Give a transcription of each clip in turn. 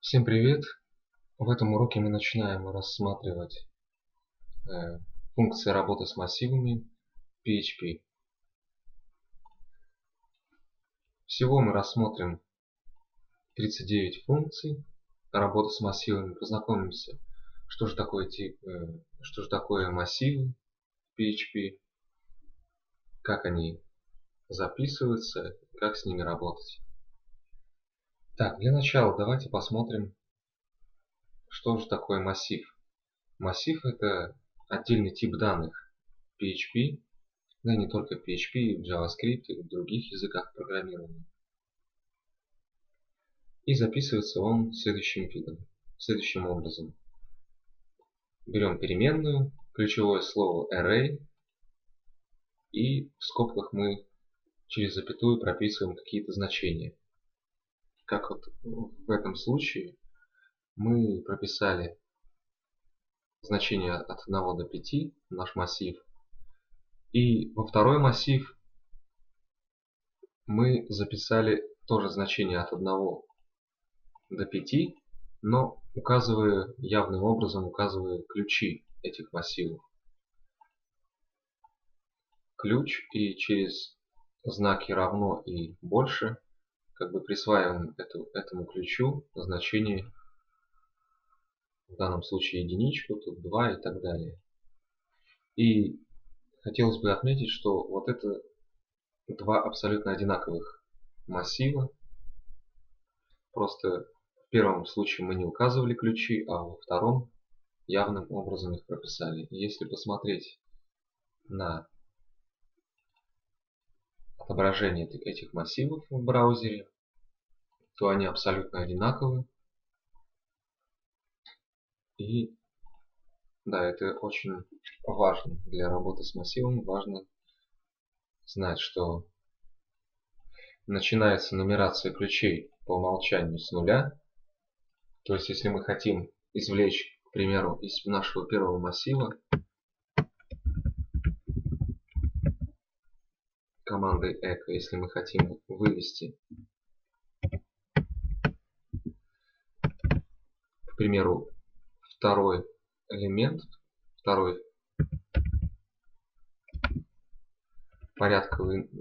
Всем привет! В этом уроке мы начинаем рассматривать функции работы с массивами PHP. Всего мы рассмотрим 39 функций работы с массивами, познакомимся, что же такое массивы PHP, как они записываются, как с ними работать. Так, для начала давайте посмотрим, что же такое массив. Массив — это отдельный тип данных PHP, да и не только в PHP, в JavaScript и в других языках программирования. И записывается он следующим образом. Берем переменную, ключевое слово array, и в скобках мы через запятую прописываем какие-то значения. Как вот в этом случае мы прописали значение от 1 до 5, наш массив, и во второй массив мы записали тоже значение от 1 до 5, но явным образом указывая ключи этих массивов. Ключ, и через знаки равно и больше присваиваем этому ключу значение, в данном случае единичку, тут 2 и так далее. И хотелось бы отметить, что вот это два абсолютно одинаковых массива. Просто в первом случае мы не указывали ключи, а во втором явным образом их прописали. И если посмотреть на отображение этих массивов в браузере, то они абсолютно одинаковы. И да, это очень важно для работы с массивом. Важно знать, что начинается нумерация ключей по умолчанию с нуля. То есть, если мы хотим извлечь, к примеру, из нашего первого массива командой echo, если мы хотим вывести, к примеру, второй элемент, второй порядковый,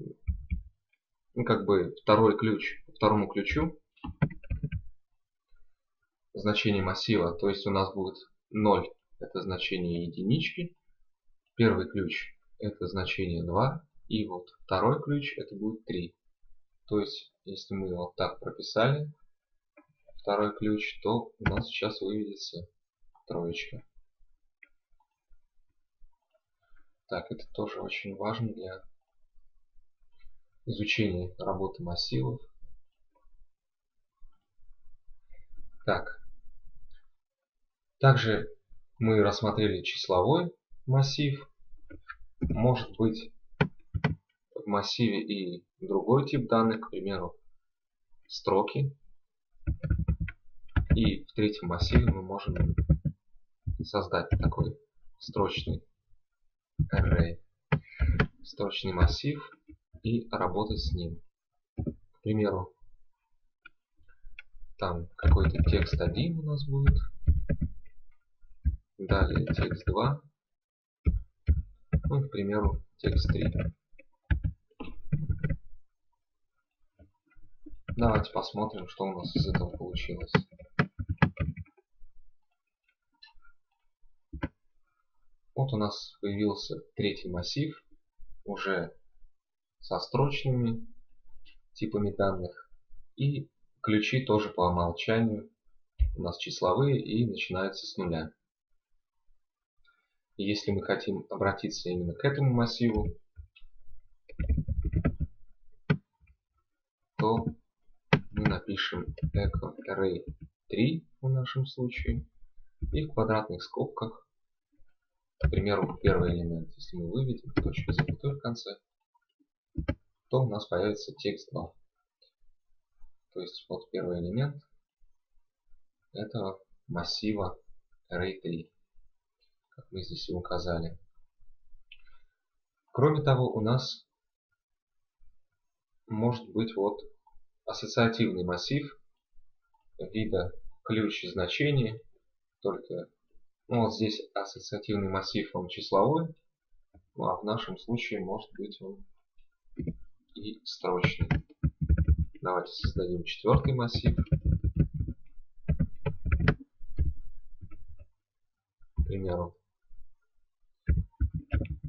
второй ключ, второму ключу значение массива, то есть у нас будет 0, это значение единички, первый ключ это значение 2, и вот второй ключ это будет 3. То есть, если мы вот так прописали второй ключ, то у нас сейчас выведется троечка. Так, это тоже очень важно для изучения работы массивов. Так, также мы рассмотрели числовой массив. Может быть в массиве и другой тип данных, к примеру, строки. И в третьем массиве мы можем создать такой строчный array, строчный массив, и работать с ним. К примеру, там какой-то текст 1 у нас будет, далее текст 2, ну, к примеру, текст 3. Давайте посмотрим, что у нас из этого получилось. Вот у нас появился третий массив, уже со строчными типами данных, и ключи тоже по умолчанию у нас числовые и начинаются с нуля. И если мы хотим обратиться именно к этому массиву, то мы напишем echo array 3 в нашем случае, и в квадратных скобках, к примеру, первый элемент, если мы выведем точку запятой в конце, то у нас появится текст 2. То есть вот первый элемент этого массива array 3, как мы здесь и указали. Кроме того, у нас может быть вот ассоциативный массив вида ключ и значение, только вот здесь ассоциативный массив, он числовой, а в нашем случае может быть он и строчный. Давайте создадим четвертый массив. К примеру,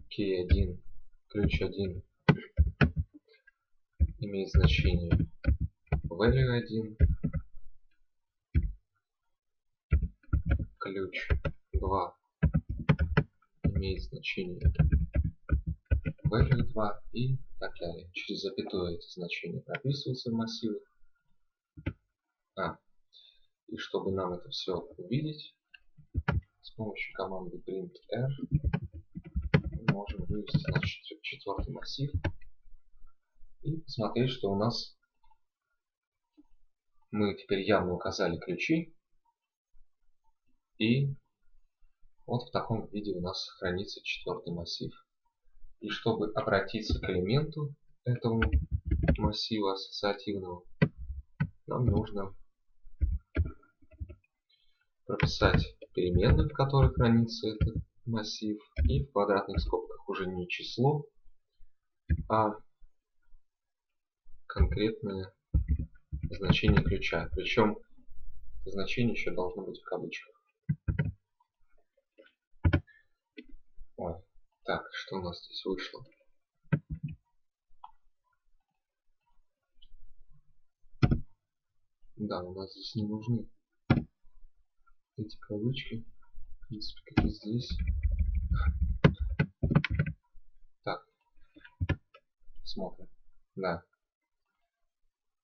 key1, ключ 1 имеет значение value 1, ключ 2 имеет значение value 2 и так далее. Через запятую эти значения прописываются в массивах. И чтобы нам это все увидеть, с помощью команды printr мы можем вывести четвертый массив и посмотреть, что у нас мы теперь явно указали ключи, и вот в таком виде у нас хранится четвертый массив. И чтобы обратиться к элементу этого массива ассоциативного, нам нужно прописать переменную, в которой хранится этот массив, и в квадратных скобках уже не число, а конкретное значение ключа. Причем значение еще должно быть в кавычках. Ой, так, что у нас здесь вышло? Да, у нас здесь не нужны эти кавычки. В принципе, как и здесь. Так, смотрим. Да.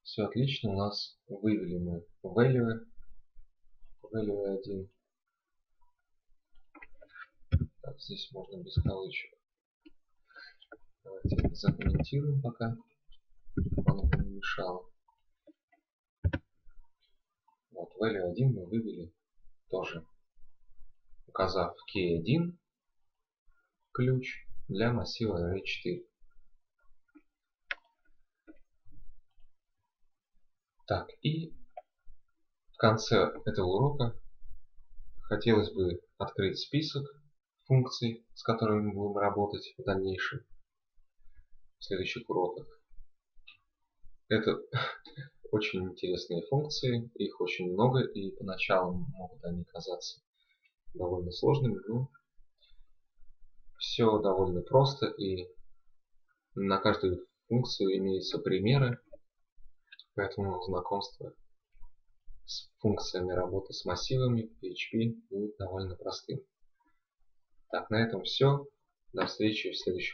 Все отлично. У нас вывели мы value 1. Так, здесь можно без кавычек. Давайте это закомментируем пока, чтобы оно не мешало. Вот, value 1 мы вывели тоже, указав key1 ключ для массива array4. Так, и в конце этого урока хотелось бы открыть список функций, с которыми мы будем работать в дальнейшем, в следующих уроках. Это очень интересные функции, их очень много, и поначалу могут они казаться довольно сложными, но все довольно просто, и на каждую функцию имеются примеры, поэтому знакомство с функциями работы с массивами в PHP будет довольно простым. Так, на этом все. До встречи в следующих уроках.